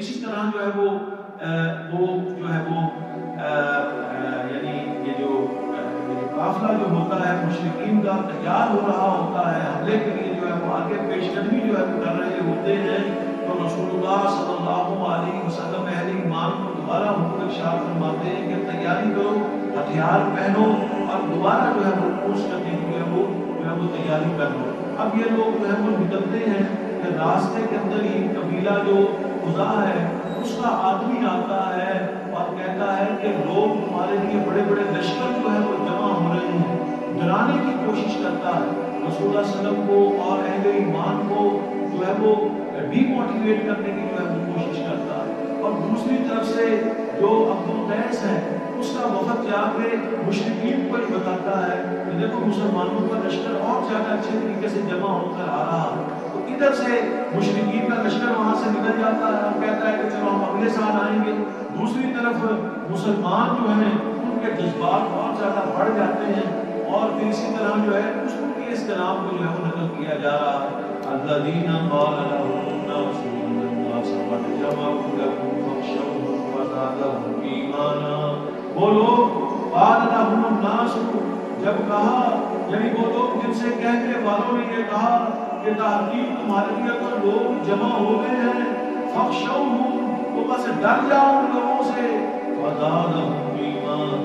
اسی طرح جو ہے یعنی یہ جو قافلہ جو ہوتا ہے مشرکین کا تیار ہو رہا ہوتا ہے حملے کے لیے جو ہے وہ آگے پیش قدمی جو ہے وہ کر رہے ہوتے ہیں، تو رسول اللہ صلی اللہ علیہ وسلم اہل ایمان کو دوبارہ حکم ارشاد فرماتے ہیں کہ تیاری کرو، ہتھیار پہنو اور دوبارہ جو ہے وہ کوشش کرنے کی جو ہے وہ تیاری کر لو۔ اب یہ لوگ جو ہے وہ نکلتے ہیں کہ راستے کے اندر ہی قبیلہ جو خزاع ہے اس کا آدمی آتا ہے اور کہتا ہے کہ لوگ تمہارے لیے بڑے بڑے لشکر جو ہے وہ جمع ہو رہے ہیں، ڈرانے کی کوشش کرتا ہے رسول اللہ صلی اللہ علیہ وسلم کو اور اہل ایمان کو جو ہے وہ ڈی موٹیویٹ کرنے کی جو ہے وہ کوشش کرتا ہے۔ اور دوسری طرف سے جو عبد القیس ہے اس کا وفد جا کے مشرکین کو یہ بتاتا ہے کہ دیکھو مسلمانوں کا لشکر اور زیادہ اچھے طریقے سے جمع ہو کر آ رہا ہے، تو ادھر سے مشرکین کا لشکر وہاں سے نکل جاتا ہے اور کہتا ہے کہ چلو ہم اگلے سال آئیں گے۔ دوسری طرف مسلمان جو ہیں ان کے جذبات بہت زیادہ بڑھ جاتے ہیں اور پھر اسی طرح جو ہے اس کو اس کلام کو جو ہے وہ نقل کیا جا رہا ہے الذین قال لهم الناس ان الناس قد جمعوا لكم فاخشوهم فزادهم ایمانا۔ وہ لوگ قال لهم الناس جب کہا، یعنی وہ لوگ جن سے کہنے والوں نے یہ کہا کہ تحقیق تمہارے لیے تو لوگ جمع ہو گئے ہیں، فاخشوهم تو بس ڈر جاؤ ان لوگوں سے، فزادهم ایمانا،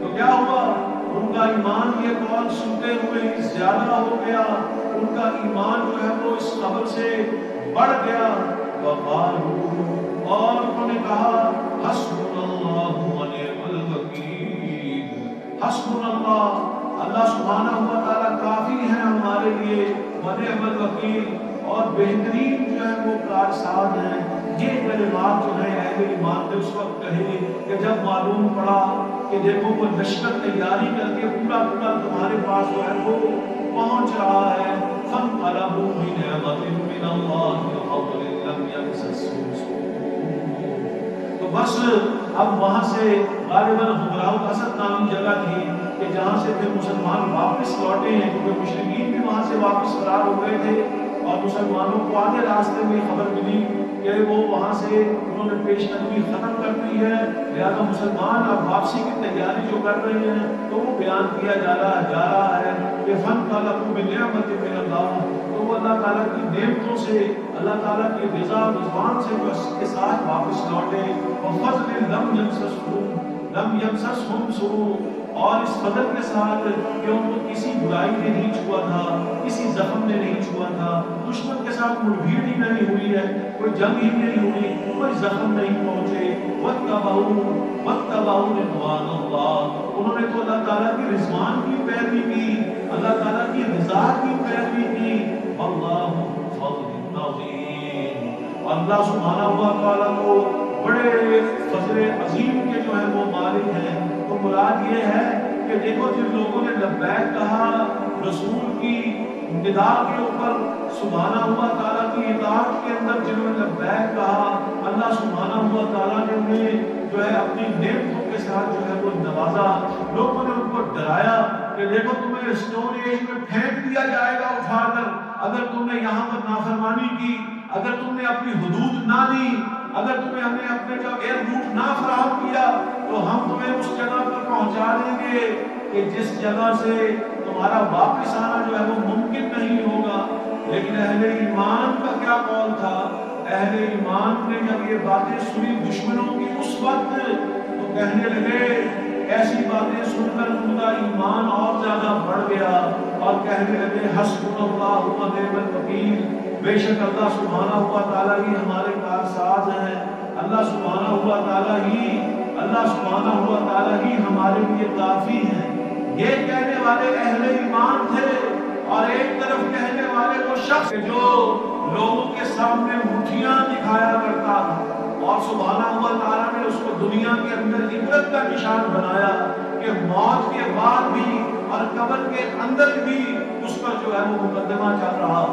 تو کیا ہوا؟ ان کا ایمان یہ قول سنتے ہوئے زیادہ ہو گیا، ان کا ایمان جو ہے وہ اس خبر سے بڑھ گیا۔ وقالوا، اور انہوں نے کہا حسبنا اللہ ونعم الوکیل، حسبنا اللہ، اللہ سبحانہ و تعالیٰ کافی ہے ہمارے لیے، ونعم الوکیل، اور بہترین جو ہے وہ کارساز ہیں۔ یہ کلمات جو ہیں اہل ایمان نے اس وقت کہے کہ جب معلوم پڑا کہ دیکھو وہ لشکر تیاری کر کے پورا تمہارے پاس جو ہے وہ پہنچ رہا ہے۔ فانقلبوا بنعمۃ من اللہ وفضل لم یمسسهم سوء، تو بس اب وہاں سے غالباً حمراء الاسد نامی جگہ تھی کہ جہاں سے پھر مسلمان واپس لوٹے ہیں، کیونکہ مشرکین بھی وہاں سے واپس فرار ہو گئے تھے اور مسلمانوں کو آگے راستے میں خبر ملی کہ وہ وہاں سے انہوں نے پیش قدمی ختم کر دی ہے، لہذا مسلمان اب واپسی کی تیاری جو کر رہے ہیں تو وہ بیان کیا جا رہا ہے کہ فانقلبوا بنعمۃ من اللہ، تو وہ اللہ تعالیٰ کی نعمتوں سے، اللہ تعالیٰ کی رضا رضوان سے جو اس کے ساتھ واپس لوٹے، وفضل لم یمسسهم سوء، اور اس فضل کے ساتھ کہ ان کو کسی برائی نے نہیں چھوا تھا، کسی زخم نے نہیں چھوا تھا، دشمن کے ساتھ مڑبھیڑ ہی نہیں ہوئی ہے، کوئی جنگ ہی نہیں ہوئی، کوئی زخم نہیں پہنچے۔ واتبعوا رضوان اللہ، انہوں نے تو اللہ تعالیٰ کی رضوان کی پیروی کی، اللہ تعالیٰ کی رضا کی پیروی کی۔ واللہ ذو فضل عظیم، اللہ سبحانہ و تعالیٰ کو بڑے فضل عظیم کے جو ہے وہ مالک ہیں۔ تو مراد یہ ہے کہ دیکھو جن لوگوں نے لبیک کہا رسول کی ندا کے اوپر، سبحانہ ہوا تعالیٰ کی اطاعت کے اندر جنہوں نے لبیک کہا، اللہ سبحانہ ہوا تعالیٰ نے انہیں جو ہے اپنی نعمتوں کے ساتھ جو ہے وہ نوازا۔ لوگوں نے ان کو ڈرایا کہ دیکھو تمہیں اسٹون ایج میں پھینک دیا جائے گا اٹھا کر اگر تم نے یہاں پر نافرمانی کی، اگر تم نے اپنی حدود نہ دی، اگر تمہیں ہم نے اپنے جو ایئر روٹ نہ فراہم کیا تو ہم تمہیں اس جگہ پر پہنچا دیں گے کہ جس جگہ سے تمہارا واپس آنا جو ہے وہ ممکن نہیں ہوگا۔ لیکن اہل ایمان کا کیا قول تھا؟ اہل ایمان نے جب یہ باتیں سنی دشمنوں کی اس وقت تو کہنے لگے، ایسی باتیں سن کر ان کا ایمان اور زیادہ بڑھ گیا اور کہنے لگے حسبنا اللہ ونعم الوکیل، بے شک اللہ سبحانہ ہوا تعالیٰ ہی ہمارے کارساز ہیں، اللہ سبحانہ ہوا تعالیٰ ہی ہمارے لیے کافی ہیں۔ یہ کہنے والے اہل ایمان تھے، اور ایک طرف کہنے والے وہ شخص جو لوگوں کے سامنے مٹھیاں دکھایا کرتا تھا، اور سبحانہ ہوا تعالیٰ نے اس کو دنیا کے اندر عبرت کا نشان بنایا کہ موت کے بعد بھی اور قبر کے اندر بھی اس پر جو ہے وہ مقدمہ چل رہا۔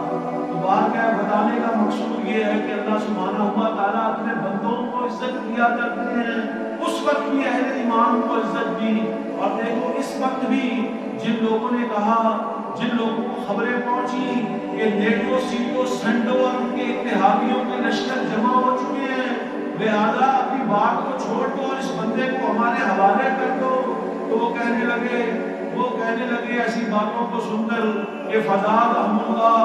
تو بات کیا بتانے کا مقصود یہ ہے کہ اللہ سبحانہ ہوا تعالیٰ اپنے بندوں کو عزت دیا کرتے ہیں، اس وقت بھی اہل ایمان کو عزت دی، اور دیکھو اس وقت بھی جن لوگوں نے کہا، جن لوگوں کو خبریں پہنچی کہ نیٹو سیٹو سینٹو اور ان کے اتحادیوں کے لشکر جمع ہو چکے لہذا اپنی بات کو چھوڑ دو اور اس بندے کو ہمارے حوالے کر دو. تو وہ کہنے لگے ایسی باتوں کو سن کر کہ فزادہم اللہ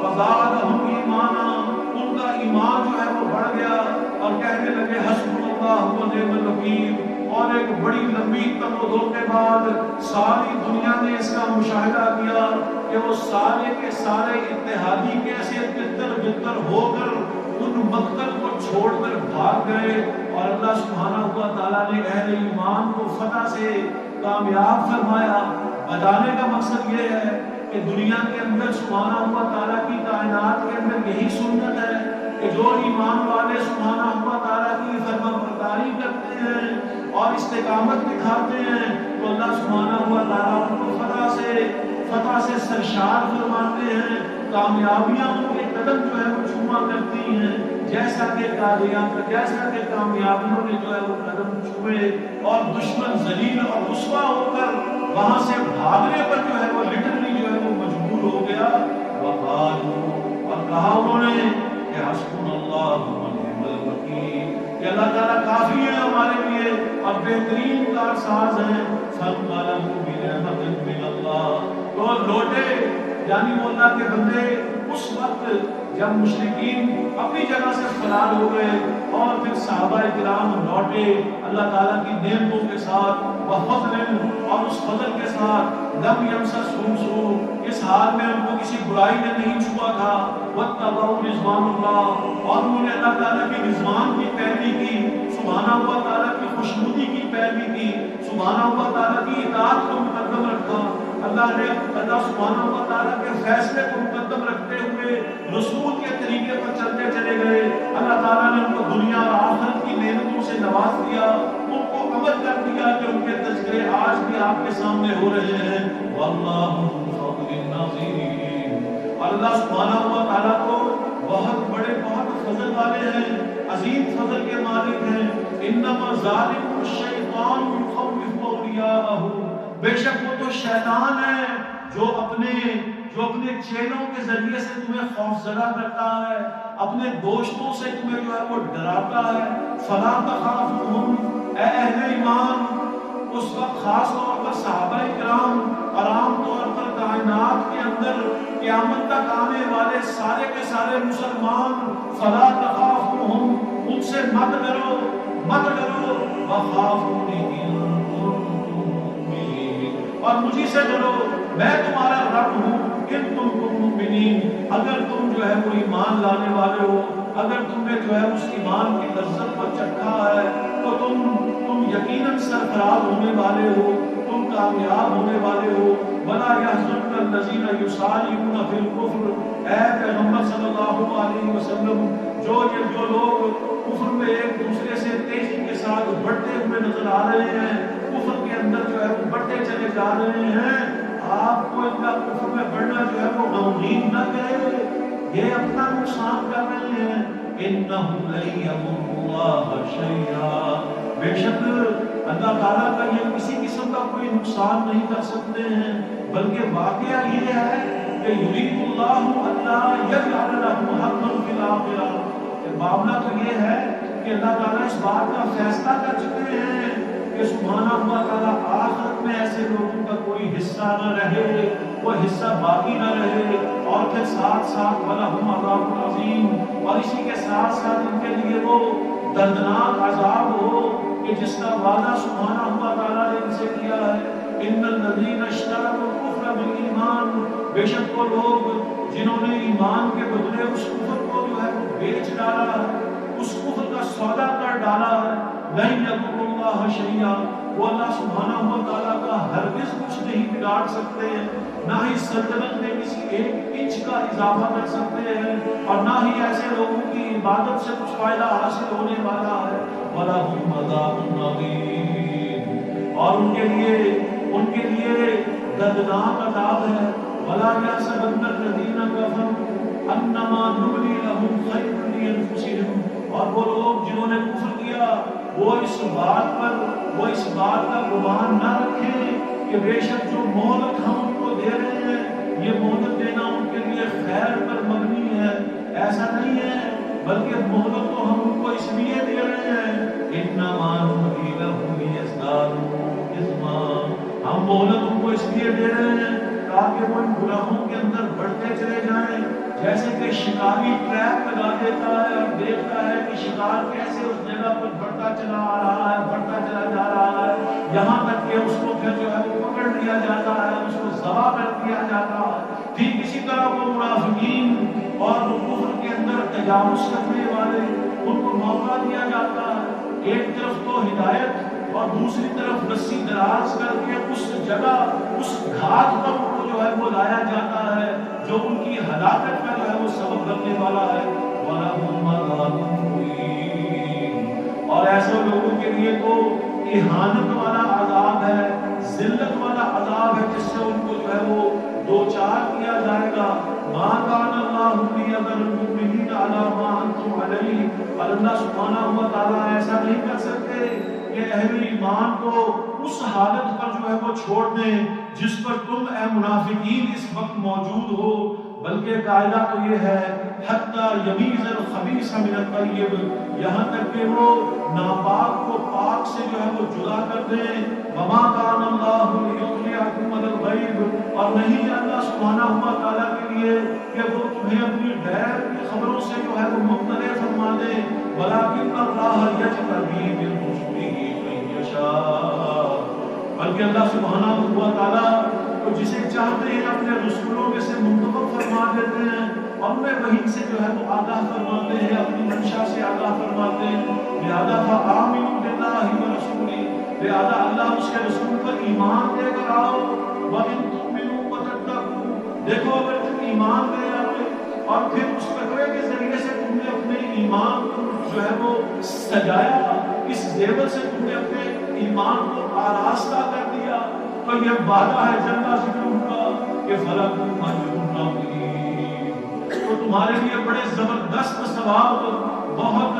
فزادہم ایمانا، ان کا ایمان جو ہے وہ بڑھ گیا اور کہنے لگے حسبنا اللہ و نعم الوکیل. اور ایک بڑی لمبی تمدد کے بعد ساری دنیا نے اس کا مشاہدہ کیا کہ وہ سارے کے سارے اتحادی کیسے تتر بتر ہو کر ان مقتل کو چھوڑ کر بھاگ گئے. اور اللہ سبحانہ و تعالیٰ نے اہل ایمان کو فتح سے کامیاب فرمایا. بتانے کا مقصد یہ ہے کہ دنیا کے اندر سبحانہ و تعالیٰ کی کائنات کے اندر یہی سنت ہے کہ جو ایمان والے سبحانہ و تعالیٰ کی فرما برداری کرتے ہیں اور استقامت دکھاتے ہیں تو اللہ سبحانہ و تعالیٰ ان کو فتح سے سرشار فرماتے ہیں. کامیابیاں ان کے قدم جو ہے وہ چھوا کرتی ہیں، جیسا کہ کامیابیوں نے جو ہے وہ قدم چھوئے اور دشمن ذلیل اور رسوا ہو کر وہاں سے بھاگنے پر جو ہے وہ لٹرلی جو ہے وہ مجبور ہو گیا. وقالوا، اور کہا انہوں نے کہ حسبنا اللہ و نعم الوکیل، کہ اللہ تعالیٰ کافی ہے ہمارے لیے اور بہترین کارساز ہیں. فانقلبوا بنعمۃ من اللہ، تو لوٹے یعنی وہ اللہ کے بندے اس وقت جب مشرکین اپنی جگہ سے فرار ہو گئے اور پھر صحابہ کرام لوٹے اللہ تعالیٰ کی نعمتوں کے ساتھ وفضل، اور اس فضل کے ساتھ لم یمسسہم سوء، اس حال میں ان کو کسی برائی نے نہیں چھوا تھا. واتبعوا رضوان اللہ، اور انہوں نے اللہ تعالیٰ کی رضوان کی پیروی کی، سبحانہ و تعالیٰ کی خوشنودی کی پیروی کی، سبحانہ و تعالیٰ کی اطاعت کو مقدم رکھا. اللہ سبحانہ و تعالیٰ کے فیصلے کو مقدم رکھتے ہوئے رسول کے طریقے پر چلتے چلے گئے. اللہ تعالیٰ نے ان کو دنیا اور آخرت کی نعمتوں سے نواز دیا، ان کو عمل کر دیا کہ ان کے تذکرے آج بھی آپ کے سامنے ہو رہے ہیں. واللہ ذو فضل العظیم، اللہ سبحانہ و تعالیٰ کو بہت بڑے بہت فضل والے ہیں، عظیم فضل کے مالک ہیں. انما ذالکم الشیطان یخوف اولیاءہ، بے شک وہ تو شیطان ہے جو اپنے چیلوں کے ذریعے سے تمہیں خوف زدہ کرتا ہے، اپنے دوستوں سے تمہیں جو ہے وہ ڈراتا ہے. فلا تخافوہم، اے اہل ایمان، اس وقت خاص طور پر صحابہ کرام اور عام طور پر کائنات کے اندر قیامت تک آنے والے سارے کے سارے مسلمان، فلا تخافوہم، ان سے مت ڈرو، وخافونی ان کنتم مؤمنین، اور مجھے سے ڈرو، میں تمہارا رب ہوں. ان تم مؤمنین، اگر تم جو ہے وہ ایمان لانے والے ہو، اگر تم نے جو ہے اس ایمان کی لذت کو چکھا ہے تو تم یقیناً سرفراز ہونے والے ہو، تم کامیاب ہونے والے ہو. ولا يحزنك الذين يسارعون في الكفر، اے پیغمبر صلی اللہ علیہ وسلم، جو لوگ کفر میں ایک دوسرے سے تیزی کے ساتھ بڑھتے ہوئے نظر آ رہے ہیں، کفر کے اندر جو ہے وہ بڑھتے چلے جا رہے ہیں، آپ کو ان کا کفر میں بڑھنا جو ہے وہ غمگین نہ کرے، یہ اپنا نقصان کر رہے ہیں. انہم لن یضروا اللہ شیئا، بے شک اللہ تعالیٰ کا یہ کسی قسم کا کوئی نقصان نہیں کر سکتے ہیں، بلکہ واقعہ یہ ہے کہ یرید اللہ اللہ یجعل لهم حظا فی الآخرہ، معاملہ تو یہ ہے کہ اللہ تعالیٰ اس بات کا فیصلہ کر چکے ہیں کہ سبحانہ اللہ تعالیٰ آخرت میں ایسے لوگوں کا کوئی حصہ نہ رہے، وہ حصہ باقی نہ رہے، اور پھر ساتھ ساتھ وَلَهُمْ عَذَابٌ عَظِيمٌ، اور اسی کے ساتھ ساتھ ان کے لیے وہ دردناک عذاب ہو کہ جس کا وعدہ سبحانہ اللہ تعالیٰ نے ان سے کیا ہے. ان الذین اشتروا الکفر بالایمان، بے شک وہ لوگ جنہوں نے ایمان کے بدلے اس کفر کو جو ہے وہ بیچ ڈالا، اس کفر کا سودا کر ڈالا، لن یضروا اللہ شیئا، وہ اللہ سبحانہ و تعالیٰ کا ہرگز کچھ نہیں بگاڑ سکتے، نہ ہی سلطنت میں کسی ایک انچ کا اضافہ کر سکتے ہیں، اور نہ ہی ایسے لوگوں کی عبادت سے کچھ فائدہ حاصل ہونے والا ہے. وَلَهُمْ عَذَابٌ عَظِيمٌ، اور ان کے لیے دردناک عذاب ہے. وَلَا يَحْسَبَنَّ الَّذِينَ كَفَرُوا أَنَّمَا نُمْلِي لَهُمْ خَيْرٌ لِأَنفُسِهِمْ، اور وہ لوگ جنہوں نے کفر کیا وہ اس بات کا گمان نہ رکھیں کہ بے شک جو مہلت ہم ان کو دے رہے ہیں یہ مہلت دینا ان کے لیے خیر پر مبنی ہے. ایسا نہیں ہے، بلکہ مہلت تو ہم ان کو اس لیے دے رہے لیے دے رہے ہیں تاکہ وہ ان گناہوں کے اندر بڑھتے چلے جائیں، جیسے کہ شکاری ٹریپ لگا دیتا ہے اور دیکھتا ہے کہ شکار کیسے اس جگہ پر بڑھتا چلا آ رہا ہے، بڑھتا چلا جا رہا ہے، یہاں تک کہ اس کو پھر جو ہے وہ پکڑ لیا جاتا ہے، اس کو ذبح کر دیا جاتا ہے۔ ٹھیک اسی طرح وہ منافقین اور وہ کفر کے اندر تجاوز کرنے والے، ان کو موقع دیا جاتا ہے، ایک طرف تو ہدایت اور دوسری طرف رسی دراز کر کے اس جگہ اس گھاٹ پر ان کو جو ہے وہ لایا جاتا ہے جو ان کی ہلاکت کا جو ہے وہ سبب بننے والا ہے۔ وَلَهُمْ عَذَابٌ مُّهِينٌ، اور ایسے لوگوں کے لیے تو اہانت والا عذاب ہے، ذلت والا عذاب ہے، جس سے ان کو جو ہے وہ دو چار کیا جائے گا۔ مَا كَانَ اللَّهُ لِيَذَرَ الْمُؤْمِنِينَ عَلَىٰ مَا أَنتُمْ عَلَيْهِ، اور اللہ سبحانہ و تعالیٰ ایسا نہیں کر سکتے کہ اہل ایمان کو اس حالت پر جو ہے وہ چھوڑ دیں جس پر تم اے منافقین اس وقت موجود ہو، بلکہ قاعدہ تو یہ ہے حتی یمیز الخبیث من الطیب، یہاں تک کہ وہ ناپاک کو پاک سے جو ہے وہ جدا کر دیں۔ وما کان اللہ لیطلعکم علی الغیب، اور نہیں اللہ سبحانہ و تعالیٰ کے لیے کہ وہ تمہیں اپنی غیب کی خبروں سے جو ہے وہ مطلع فرما دے، ولکن اللہ یجتبی من رسلہ من یشاء، بلکہ اللہ سبحانہ و تعالیٰ تو جسے چاہتے ہیں اپنے رسولوں میں سے منتخب فرما دیتے ہیں، اور میں وہی سے جو ہے وہ آگاہ فرماتے ہیں، اپنی منشا سے آگاہ فرماتے ہیں۔ لہذا فآمنوا باللہ ورسولہ، لہذا اللہ اس کے رسول پر ایمان لے کر آؤ۔ وَإِن تُؤْمِنُوا وَتَتَّقُوا، دیکھو اگر تم ایمان لے آئے اور پھر اس تقوی کے ذریعے سے تم نے اپنے ایمان کو جو ہے وہ سجایا، اس زیور سے تم نے اپنے ایمان کو آراستہ کر دیا، تو یہ وعدہ ہے جل ذکرہ کا کہ فَلَكُمْ أَجْرٌ عَظِيمٌ، تو تمہارے لیے بڑے زبردست ثواب، بہت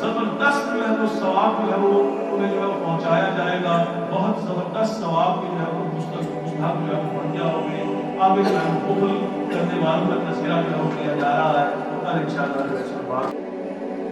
زبردست جو ہے وہ ثواب جو ہے وہ تمہیں جو ہے پہنچایا جائے گا، بہت زبردست ثواب کی جو ہے وہ مستحق جو ہے وہ بن جاؤ گے۔ آگے جو ہے بخل کرنے والوں کا تذکرہ جو ہے وہ کیا جا رہا ہے، اور انشاءاللہ